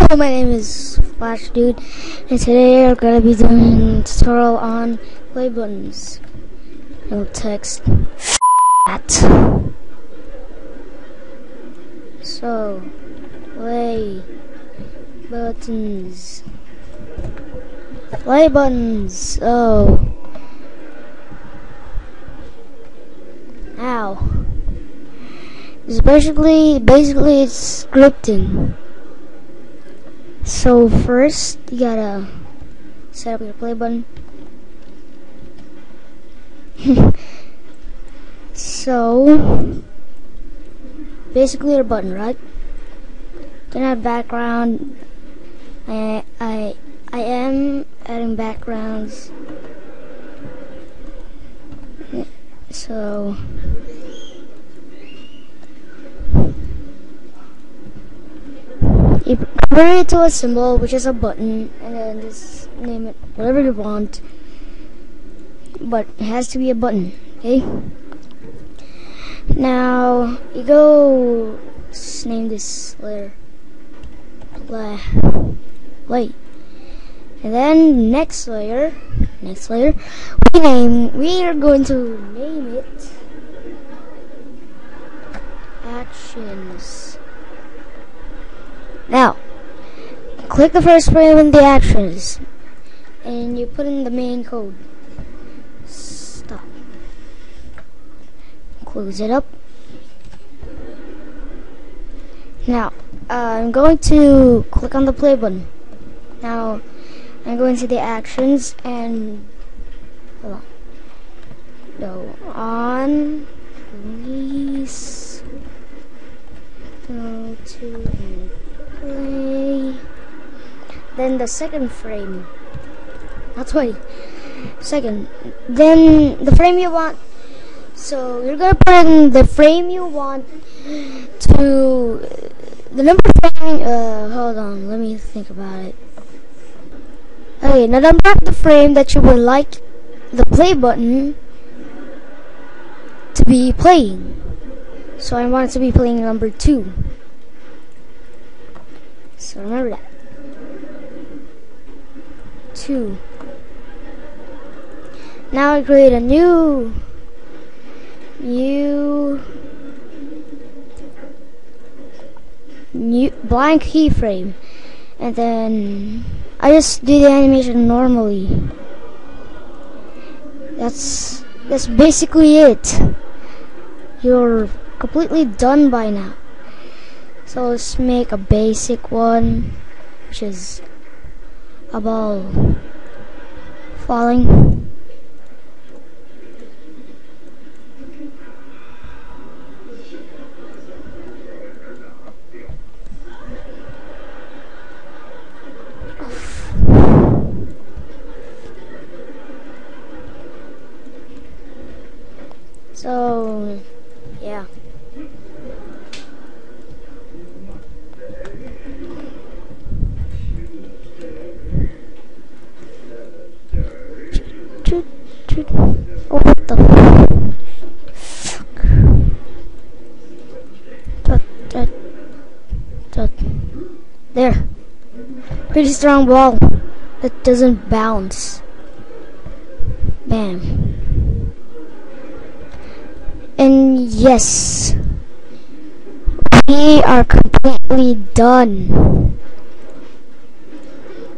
Hello, my name is Flash Dude, and today we're gonna be doing a tutorial on play buttons. No text. That. So, play buttons. Play buttons. Oh. Ow. It's basically it's scripting. So first you gotta set up your play button. So basically your button, right? Then add background. I am adding backgrounds. So you convert it to a symbol, which is a button, and then just name it whatever you want. But it has to be a button, okay? Now you go name this layer play, and then next layer we are going to name it actions. Now click the first frame in the actions and you put in the main code. Stop. Close it up. Now I'm going to click on the play button. Now I'm going to the actions and hold on. Go on, please go to play. Then the second frame. That's why second. Then the frame you want. So you're gonna put in the frame you want to the number frame. Hold on, let me think about it. Okay, the number of the frame that you would like the play button to be playing. So I want it to be playing number 2. So remember that. 2. Now I create a new blank keyframe, and then I just do the animation normally. That's basically it. You're completely done by now. So let's make a basic one, which is a ball falling. So yeah. Oh, what the fuck? There. Pretty strong ball that doesn't bounce. Bam. And yes, we are completely done.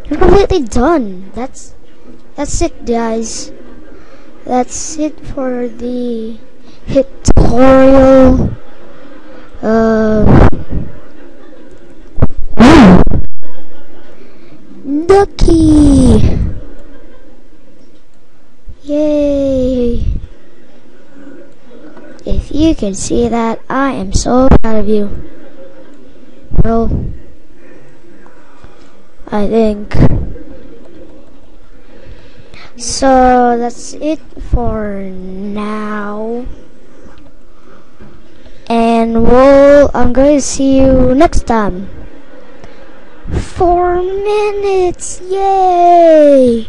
You're completely done. That's it, guys. That's it for the tutorial. Ducky! Yay! If you can see that, I am so proud of you. Well, I think. So that's it for now. And I'm going to see you next time. 4 minutes! Yay!